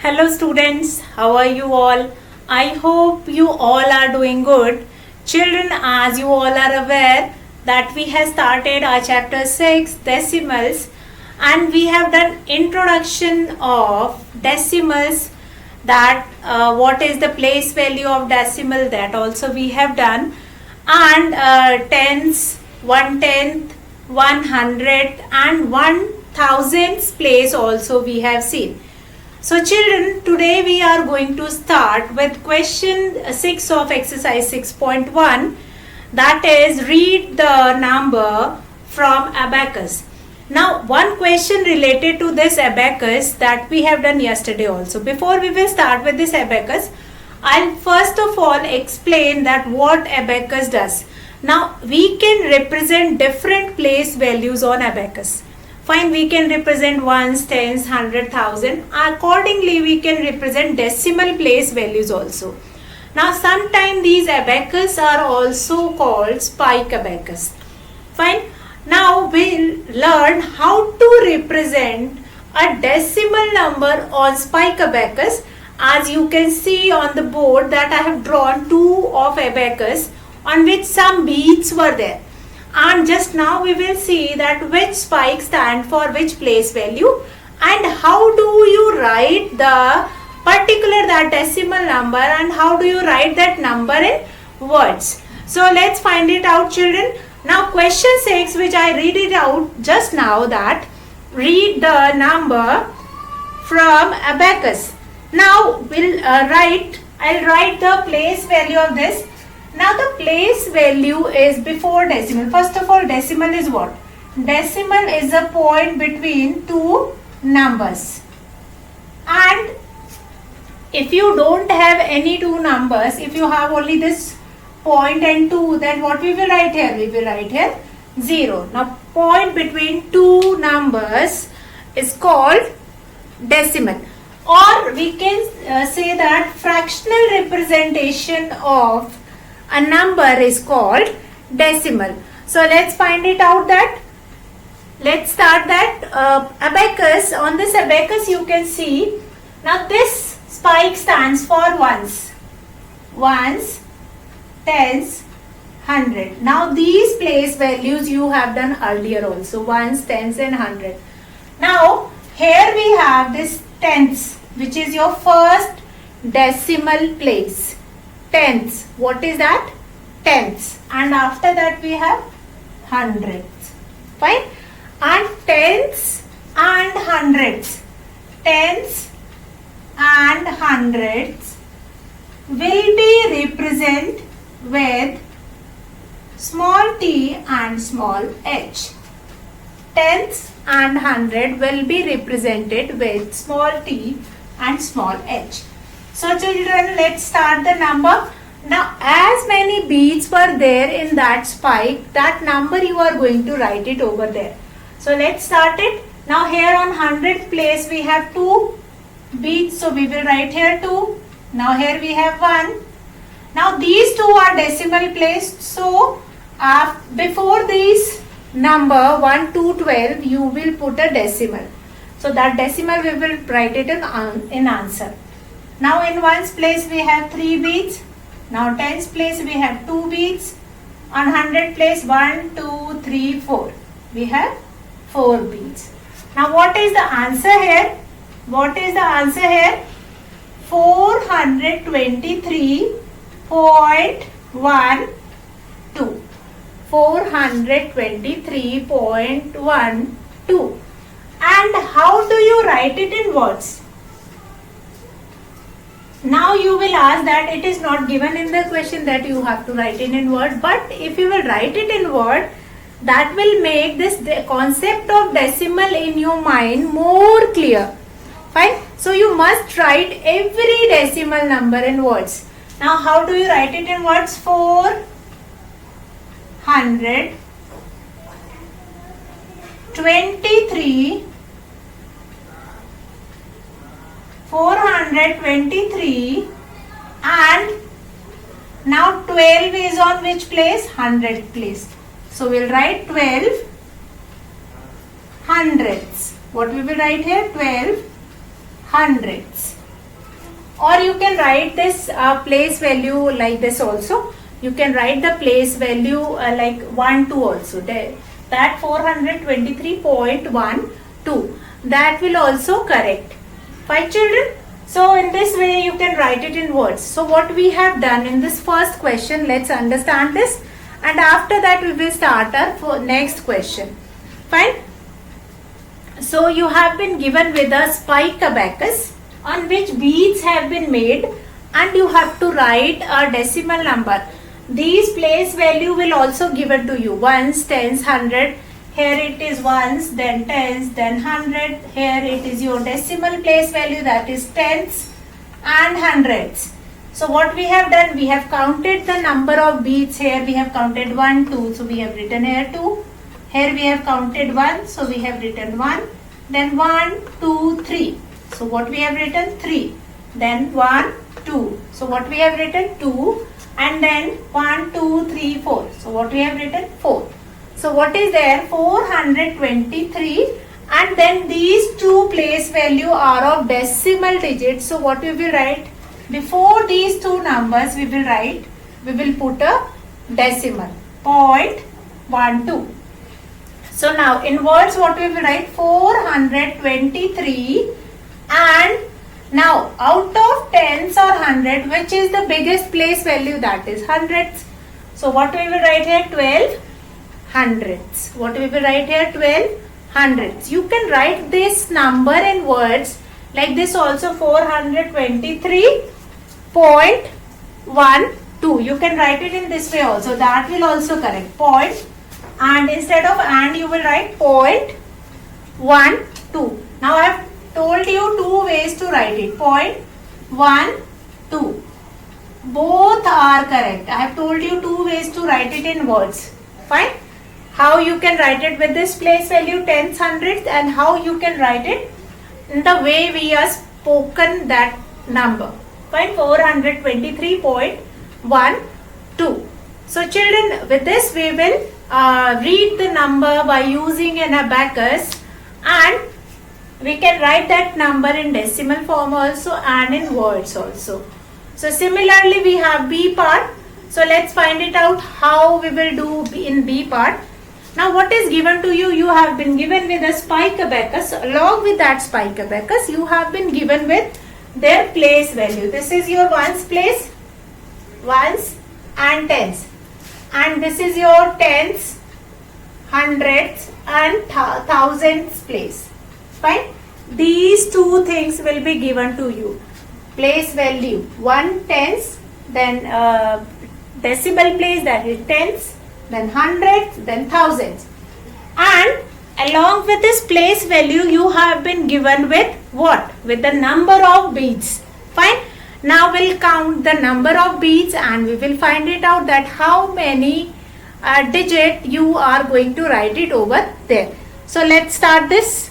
Hello students, how are you all? I hope you all are doing good. Children, as you all are aware that we have started our chapter 6 decimals and we have done introduction of decimals, that what is the place value of decimal, that also we have done, and tens, 1/10, 100 and 1000's place also we have seen. So children, today we are going to start with question 6 of exercise 6.1, that is read the number from abacus. Now one question related to this abacus that we have done yesterday also. Before we will start with this abacus, I'll first of all explain that what abacus does. Now we can represent different place values on abacus. Fine, we can represent ones, tens, 100, 1000. Accordingly, we can represent decimal place values also. Now, sometimes these abacus are also called spike abacus. Fine. Now, we'll learn how to represent a decimal number on spike abacus. As you can see on the board that I have drawn two of abacus on which some beads were there. And just now we will see that which spike stand for which place value and how do you write the particular that decimal number and how do you write that number in words. So let's find it out, children. Now question 6, which I read it out just now, that read the number from abacus. Now I'll write the place value of this. Now the place value is before decimal. First of all, decimal is what? Decimal is a point between two numbers. And if you don't have any two numbers, if you have only this point and 2, then what we will write here? We will write here 0. Now point between two numbers is called decimal. Or we can say that fractional representation of a number is called decimal. So let's find it out that. Let's start that abacus. On this abacus you can see, now this spike stands for ones. Ones, tens, 100. Now these place values you have done earlier also. Ones, tens and 100. Now here we have this tens, which is your first decimal place. Tens. What is that? Tens. And after that we have hundreds. Fine. And tens and hundreds. Tens and hundreds will be represented with small t and small h. Tens and hundred will be represented with small t and small h. So children, let's start the number. Now as many beads were there in that spike, that number you are going to write it over there. So let's start it. Now here on 100th place we have 2 beads. So we will write here 2. Now here we have 1. Now these two are decimal place. So before these number 1 to 12 you will put a decimal. So that decimal we will write it in answer. Now in ones place we have 3 beads. Now tens place we have 2 beads. On 100 place 1, 2, 3, 4. We have 4 beads. Now what is the answer here? What is the answer here? 423.12. 423.12. And how do you write it in words? Now you will ask that it is not given in the question that you have to write it in word, but if you will write it in word, that will make this concept of decimal in your mind more clear. Fine. So you must write every decimal number in words. Now how do you write it in words? 423 and now 12 is on which place? 100th place. So we'll write 12 hundredths. What we will write here? 12 hundredths. or you can write this place value like this also. You can write the place value like 1 2 also there, that 423.12, that will also correct. Fine children. So in this way you can write it in words. So what we have done in this first question, let's understand this, and after that we will start our next question. Fine. So you have been given with a spike abacus on which beads have been made, and you have to write a decimal number. These place value will also given to you, ones, tens, hundred. Here it is ones, then tens, then hundred. Here it is your decimal place value, that is tens and hundreds. So what we have done, we have counted the number of beads. Here we have counted 1 2, so we have written here 2. Here we have counted 1, so we have written 1. Then 1 2 3, so what we have written 3. Then 1 2, so what we have written 2. And then 1 2 3 4, so what we have written 4. So what is there, 423, and then these two place value are of decimal digits. So what we will write, before these two numbers we will put a decimal, 0.12. So now in words what we will write, 423, and now out of tens or hundred, which is the biggest place value, that is hundreds. So what we will write here, 12 hundreds. What we will write here, 12 hundreds. You can write this number in words like this also, 423.12. You can write it in this way also, that will also correct. Point, and instead of and you will write 0.12. Now I have told you two ways to write it, 0.12. Both are correct. I have told you two ways to write it in words. Fine. How you can write it with this place value, tens, hundreds, and how you can write it in the way we have spoken that number. Fine. 423.12. So children, with this we will read the number by using an abacus, and we can write that number in decimal form also and in words also. So similarly we have B part. So let's find it out how we will do in B part. Now what is given to you? You have been given with a spike abacus. Along with that spike abacus, you have been given with their place value. This is your ones place, ones and tens. And this is your tens, hundreds and thousands place. Fine. These two things will be given to you. Place value, 1 tens, then decimal place, that is tens, then hundreds, then thousands. And along with this place value, you have been given with what? With the number of beads. Fine. Now we'll count the number of beads and we will find it out that how many digit you are going to write it over there. So let's start this.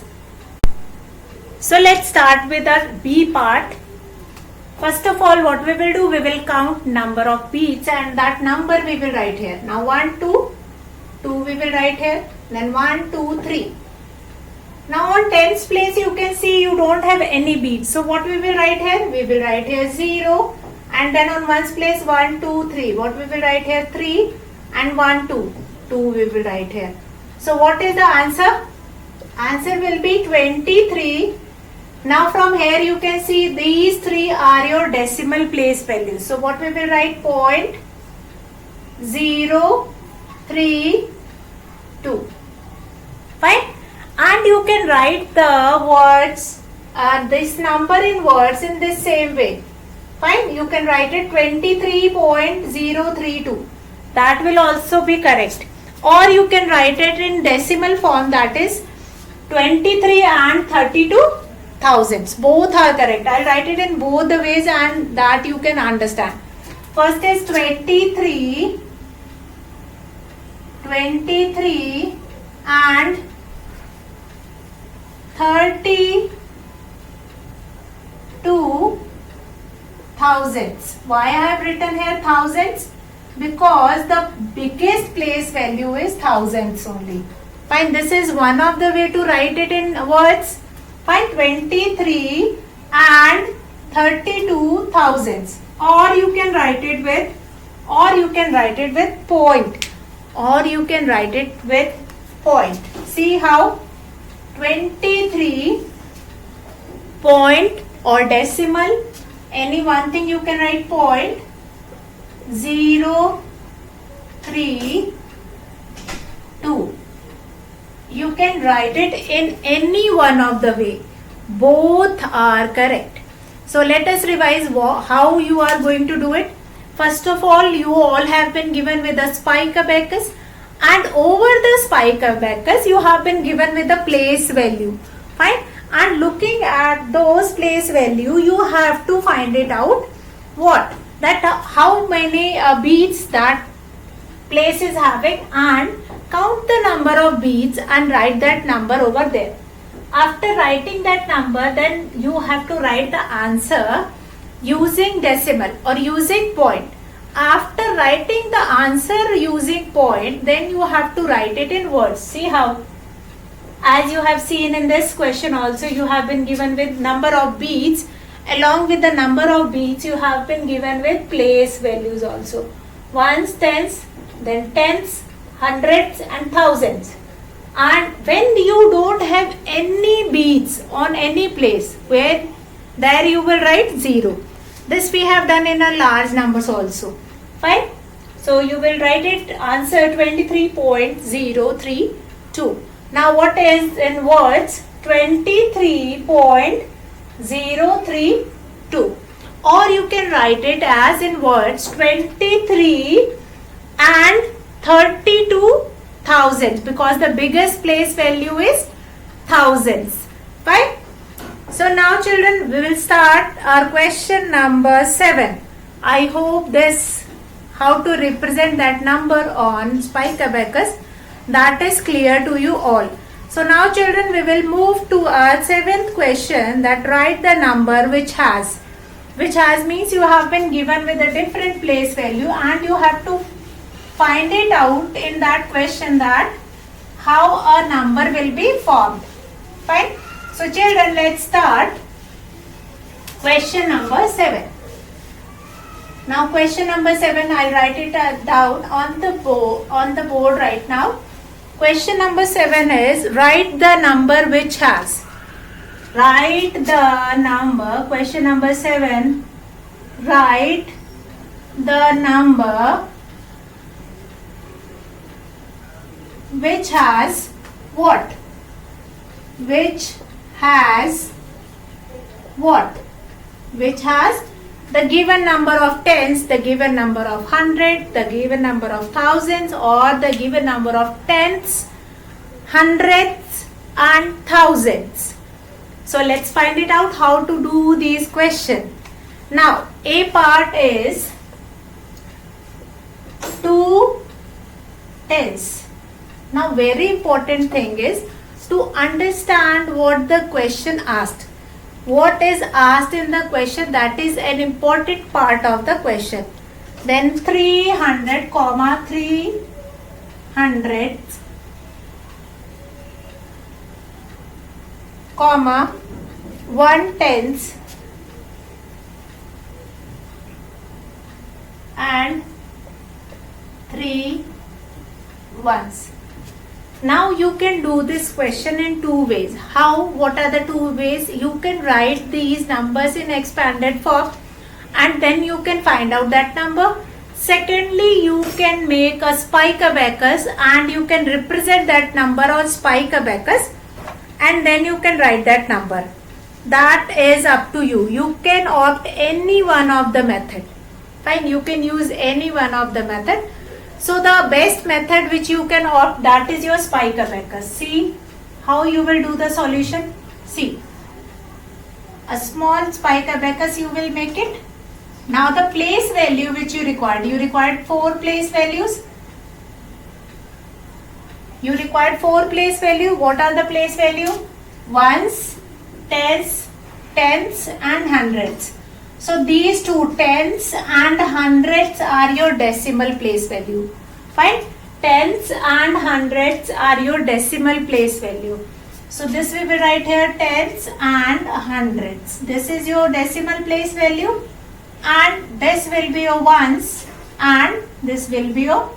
So let's start with our B part. First of all, what we will do, we will count number of beads, and that number we will write here. Now 1 2 we will write here, then 1 2 3. Now on tens place you can see you don't have any beads. So what we will write here? We will write here 0, and then on ones place 1 2 3. What we will write here? 3, and 1 2 we will write here. So what is the answer? Answer will be 23. Now from here you can see these three are your decimal place values. So what we will write? 0.032. Fine. And you can write the words, this number in words in this same way. Fine. You can write it 23.032. That will also be correct. Or you can write it in decimal form, that is 23 and 32 thousands. Both are correct. I'll write it in both the ways and that you can understand. First is 23 and 32 thousands. Why I have written here thousands? Because the biggest place value is thousands only. Fine. This is one of the way to write it in words. Fine. 23 and 32 thousands. Or you can write it with point. See how? 23 point or decimal. Any one thing you can write point. 0, 3, 2. You can write it in any one of the way. Both are correct. So let us revise how you are going to do it. First of all, you all have been given with a spike abacus, and over the spike abacus you have been given with a place value. Fine. And looking at those place value, you have to find it out how many beads that place is having, and count the number of beads and write that number over there. After writing that number, then you have to write the answer using decimal or using point. After writing the answer using point, then you have to write it in words. See how? As you have seen in this question also, you have been given with number of beads. Along with the number of beads, you have been given with place values also. Ones, tens, then tens, hundreds and thousands. And when you don't have any beads on any place, there you will write 0. This we have done in a large numbers also. Fine. So you will write it answer 23.032. Now what is in words? 23.032. Or you can write it as in words 23 and 32 thousands, because the biggest place value is thousands. Fine. So now children, we will start our question number 7. I hope this, how to represent that number on spike abacus, that is clear to you all. So now children, we will move to our 7th question, that write the number which has means you have been given with a different place value, and you have to find it out in that question that how a number will be formed. Fine. So children, let's start question number 7. Now question number 7, I'll write it down on the board right now. Question number 7 is write the number which has. Write the number. Question number 7. Write the number which has what? Which has what? Which has the given number of tens, the given number of hundred, the given number of thousands, or the given number of tens, hundreds and thousands. So let's find it out how to do these questions. Now A part is 2 tens. Now very important thing is to understand what the question asked. What is asked in the question, that is an important part of the question. Then 300, 300, 1 tens and 3 ones. Now you can do this question in 2 ways. How? What are the 2 ways? You can write these numbers in expanded form, and then you can find out that number. Secondly, you can make a spike abacus and you can represent that number on spike abacus, and then you can write that number. That is up to you. You can opt any one of the method. Fine, you can use any one of the method. So the best method which you can opt, that is your spike abacus. See how you will do the solution. See, a small spike abacus you will make it. Now the place value which you required 4 place values. You required 4 place value. What are the place value? Ones, tens and hundreds. So these 2 tens and hundreds are your decimal place value. Fine. Tens and hundreds are your decimal place value. So this we will write here tens and hundreds. This is your decimal place value, and this will be your ones, and this will be your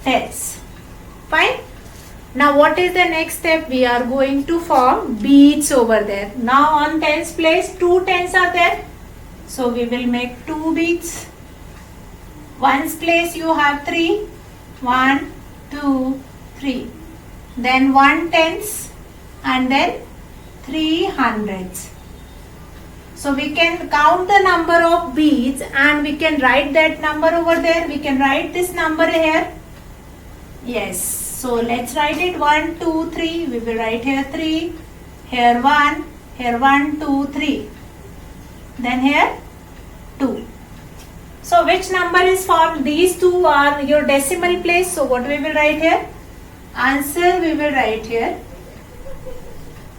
tens. Fine. Now what is the next step? We are going to form beads over there. Now on tens place, two tens are there. So we will make two beads. Ones place you have 3. 1, 2, 3. Then 1 tens and then 3 hundreds. So we can count the number of beads and we can write that number over there. We can write this number here. Yes. So let's write it 1, 2, 3. We will write here 3. Here 1. Here 1, 2, 3. Then here 2. So which number is formed? These two are your decimal place. So what we will write here? Answer we will write here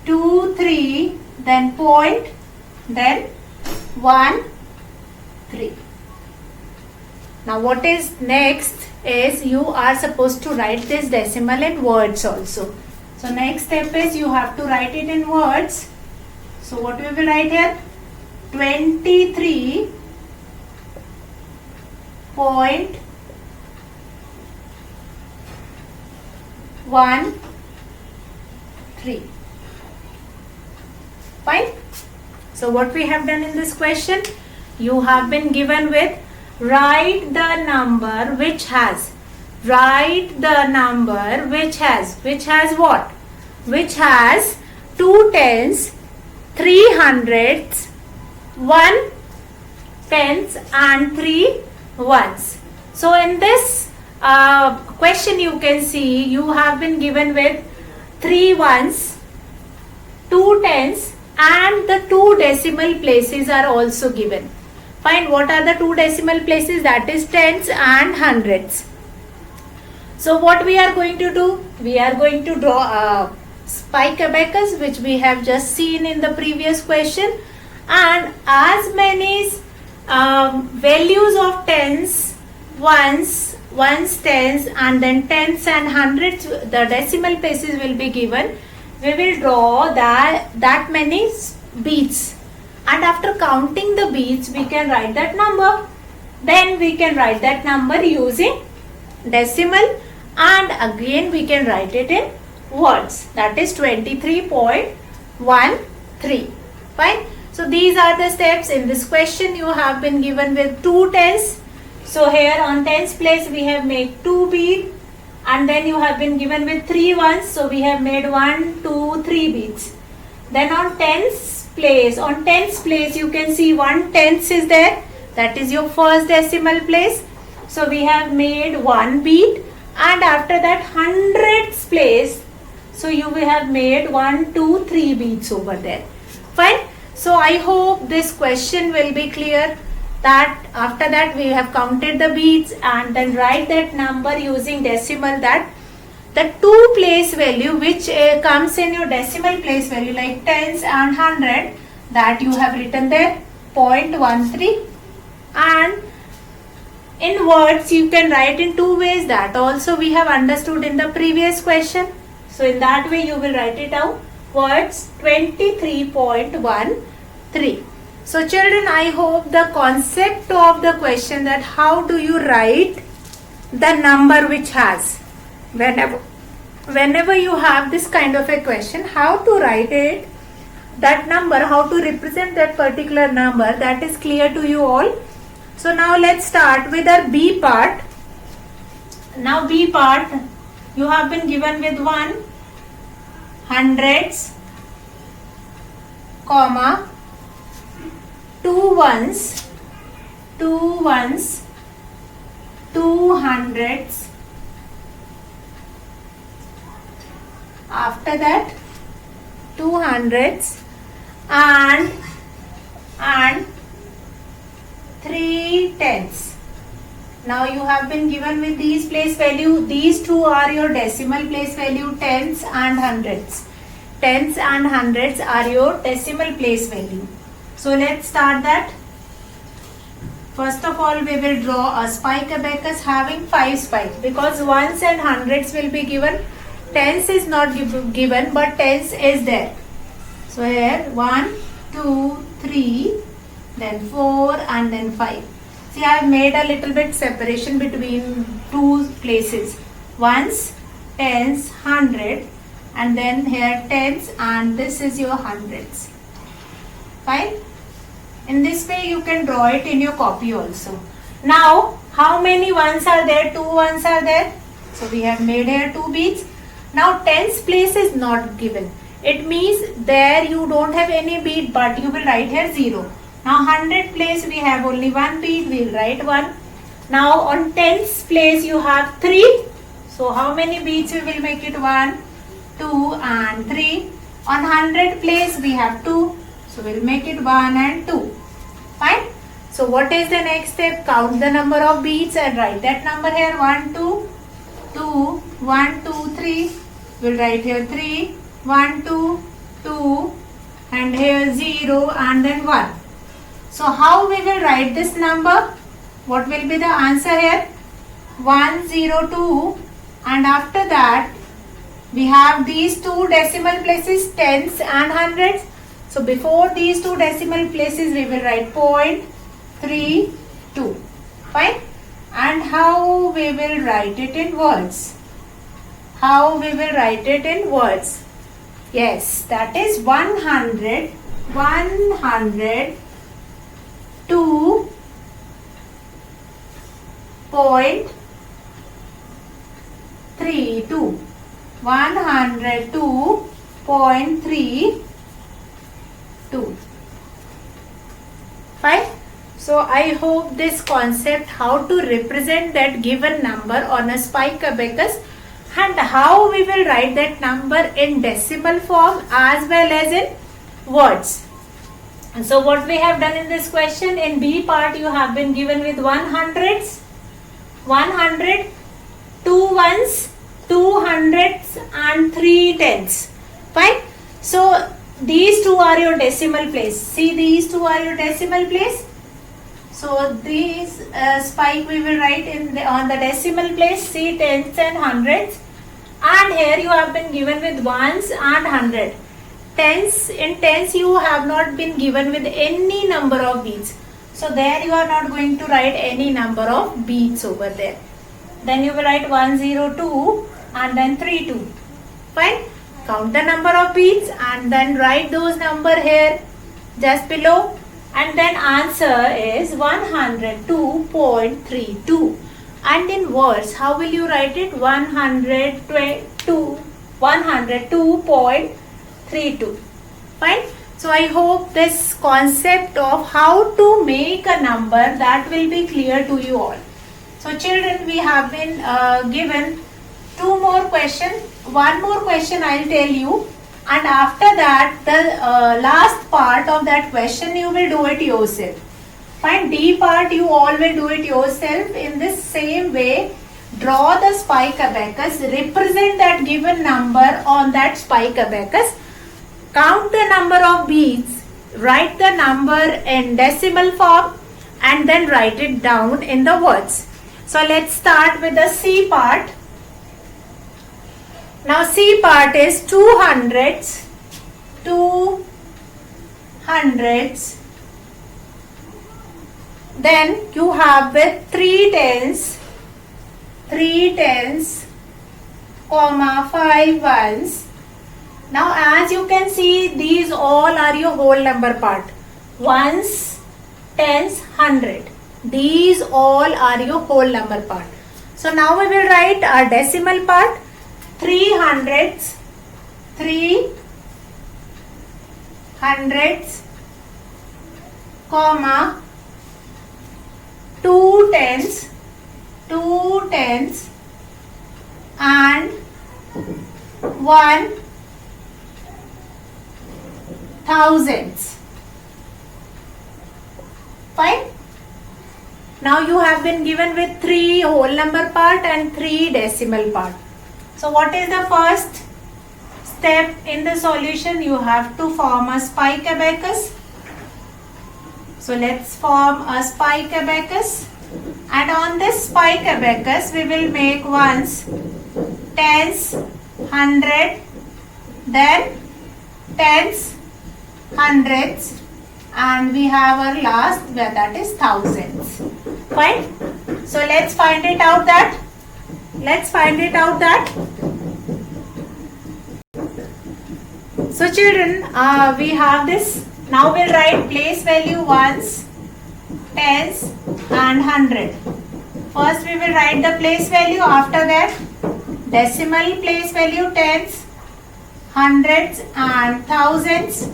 2, 3, then point, then 1, 3. Now what is next is you are supposed to write this decimal in words also. So next step is you have to write it in words. So what we will write here? 23.13. Fine. So what we have done in this question? You have been given with write the number which has what? Which has 2 tens, 3 hundreds, 1 tens and 3 ones. So in this question you can see you have been given with 3 ones, 2 tens and the 2 decimal places are also given. Find what are the 2 decimal places, that is tens and hundreds. So what we are going to do? We are going to draw a spike abacus which we have just seen in the previous question, and as many values of tens, ones, tens and then tens and hundreds, the decimal places will be given. We will draw that many beads, and after counting the beads we can write that number. Then we can write that number using decimal, and again we can write it in words, that is 23.13. Fine. So these are the steps. In this question you have been given with 2 tens. So here on tens place we have made 2 beads, and then you have been given with 3 ones. So we have made 1, 2, 3 beads. Then on tens place you can see 1 tenth is there. That is your first decimal place. So we have made 1 bead, and after that hundreds place, so you will have made 1, 2, 3 beads over there. Fine. So I hope this question will be clear, that after that we have counted the beads and then write that number using decimal, that the 2 place value which comes in your decimal place value like tens and 100, that you have written there 0.13, and in words you can write in 2 ways, that also we have understood in the previous question. So in that way you will write it out, words 23.13. So children, I hope the concept of the question, that how do you write the number which has, whenever you have this kind of a question, how to write it, that number, how to represent that particular number, that is clear to you all. So now let's start with our B part. Now B part, you have been given with 1 hundreds, comma 2 ones, 2 hundreds, after that 2 hundreds and 3 tens. Now you have been given with these place value. These two are your decimal place value, tens and hundreds. Tens and hundreds are your decimal place value. So let's start that. First of all, we will draw a spike abacus having 5 spikes, because ones and hundreds will be given tens is not given, but tens is there. So here 1, 2, 3, then 4 and then 5. See, I have made a little bit separation between two places. Ones, tens, hundred, and then here tens, and this is your hundreds. Fine? In this way you can draw it in your copy also. Now, how many ones are there? 2 ones are there. So we have made here 2 beads. Now tens place is not given. It means there you don't have any bead, but you will write here 0. Now 100 place we have only 1 bead, we will write 1. Now on tens place you have 3. So how many beads we will make it? 1, 2 and 3. On 100 place we have 2. So we will make it 1 and 2. Fine. So what is the next step? Count the number of beads and write that number here. 1, 2, 2, 1, 2, 3. We will write here 3. 1, 2, 2 and here 0 and then 1. So how we will write this number? What will be the answer here? 1, 0, 2, and after that we have these two decimal places, tens and hundreds. So before these two decimal places we will write 0.32. Fine. And how we will write it in words? How we will write it in words? Yes, that is 100, 100, 2.32. 102.32. Fine. So I hope this concept how to represent that given number on a spike abacus and how we will write that number in decimal form as well as in words. And so what we have done in this question, in B part you have been given with 100s, 100, 2 ones, 2 hundreds and 3 tens. Fine. So these two are your decimal place. See, these two are your decimal place. So these spike we will write on the decimal place. See, tens and hundreds. And here you have been given with ones and hundred. Tens, in tens you have not been given with any number of beads. So there you are not going to write any number of beads over there. Then you will write 102 and then 32. Fine. Count the number of beads and then write those number here just below. And then answer is 102.32. And in words, how will you write it? 102.32. Fine. So I hope this concept of how to make a number, that will be clear to you all. So children, we have been given 2 more questions. 1 more question I will tell you, and after that the last part of that question you will do it yourself. Fine. D part you all will do it yourself in this same way. Draw the spike abacus, represent that given number on that spike abacus, count the number of beads, write the number in decimal form and then write it down in the words. So let's start with the C part. Now C part is 2 hundreds, 2 hundreds, then you have with 3 tens, 5 ones. Now as you can see, these all are your whole number part. Ones, tens, hundred. These all are your whole number part. So now we will write our decimal part. 3 hundreds, 3 hundreds, comma, 2 tens, and 1 thousands. Fine. Now you have been given with 3 whole number part and 3 decimal part. So what is the first step in the solution? You have to form a spike abacus. So let's form a spike abacus. And on this spike abacus we will make ones, tens, hundred, then tens, hundreds, and we have our last where that is thousands. Fine. So let's find it out that. So children, we have this. Now we'll write place value ones, tens and hundred. First we will write the place value. After that decimal place value tens, hundreds and thousands.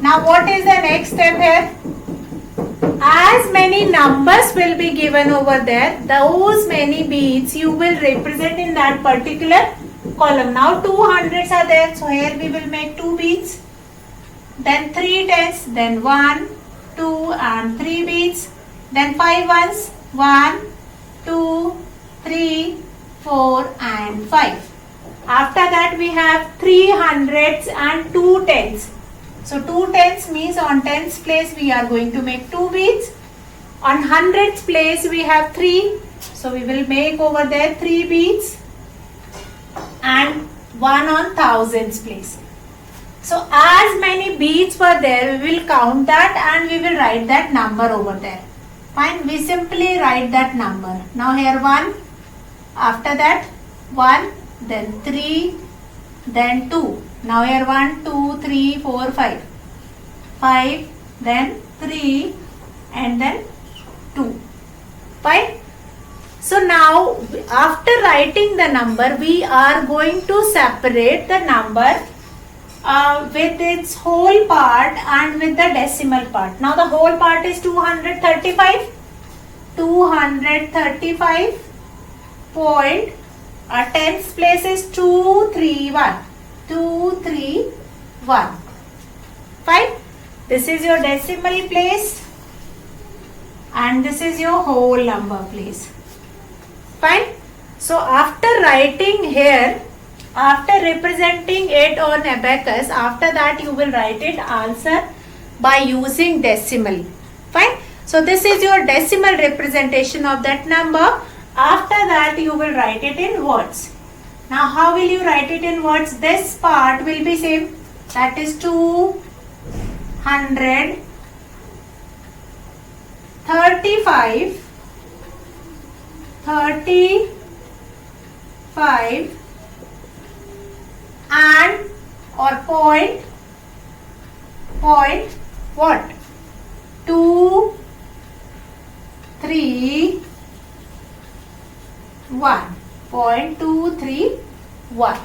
Now what is the next step here? As many numbers will be given over there, those many beads you will represent in that particular column. Now 2 hundreds are there, so here we will make 2 beads. Then 3 tens, then 1, 2 and 3 beads. Then 5 ones, 1, 2, 3, 4 and 5. After that we have 3 hundreds and 2 tens. So 2 tens means on tens place we are going to make 2 beads. On hundreds place we have 3. So we will make over there 3 beads. And 1 on thousands place. So as many beads were there, we will count that and we will write that number over there. Fine. We simply write that number. Now here 1. After that 1. Then 3. Then 2. Now here 1, 2, 3, 4, 5. 5, then 3 and then 2. Fine. So now after writing the number, we are going to separate the number with its whole part and with the decimal part. Now the whole part is 235. 235 point, tens place is 231. 231. Fine. This is your decimal place and this is your whole number place. Fine. So after writing here, after representing it on abacus, after that you will write it answer by using decimal. Fine. So this is your decimal representation of that number. After that you will write it in words. Now how will you write it in words? This part will be same. That is 235 and or point what? 2, 3, 1. 0.231.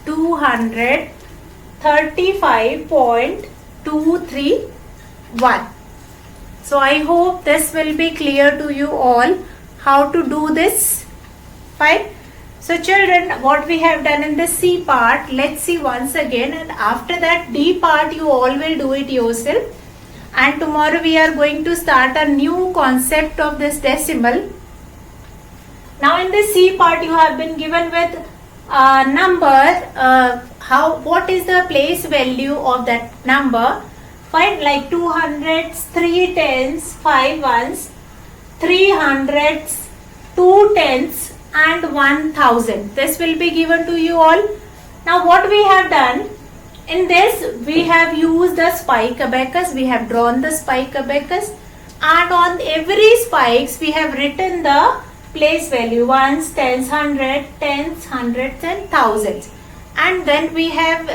235.231. So I hope this will be clear to you all how to do this. Fine. So children, what we have done in the C part, let's see once again, and after that D part you all will do it yourself. And tomorrow we are going to start a new concept of this decimal. Now in the C part you have been given with number, what is the place value of that number. Find like 2 hundreds, 3 tens, 5 ones, 3 hundreds, 2 tens and 1000. This will be given to you all. Now what we have done, in this we have used the spike abacus, we have drawn the spike abacus, and on every spikes we have written the place value ones, tens, hundreds and thousands, and then we have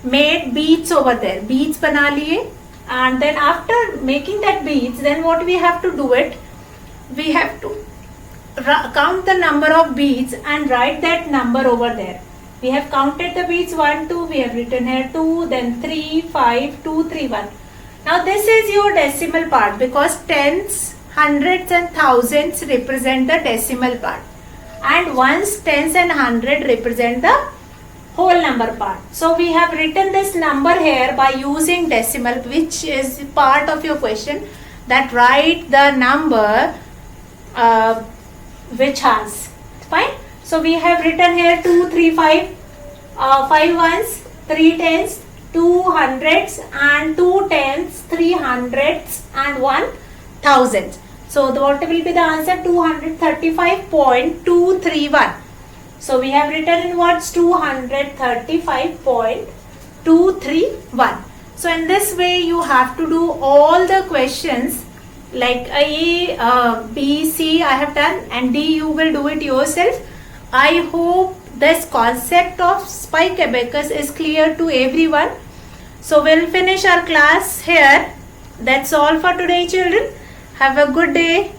made beads over there. Beads bana liye, and then after making that beads, then what we have to do it, we have to count the number of beads and write that number over there. We have counted the beads 1, 2, we have written here 2, then 3, 5, 2, 3, 1. Now this is your decimal part because tens, hundreds and thousands represent the decimal part, and ones, tens and hundred represent the whole number part. So we have written this number here by using decimal, which is part of your question, that write the number which has. Fine. So we have written here 2, 3, 5, 5 ones, 3 tens, 2 hundreds and 2 tens, 3 hundreds and 1000. So what will be the answer? 235.231. So we have written in words 235.231. So in this way you have to do all the questions like A, B, C I have done, and D you will do it yourself. I hope this concept of spike abacus is clear to everyone. So we'll finish our class here. That's all for today, children. Have a good day.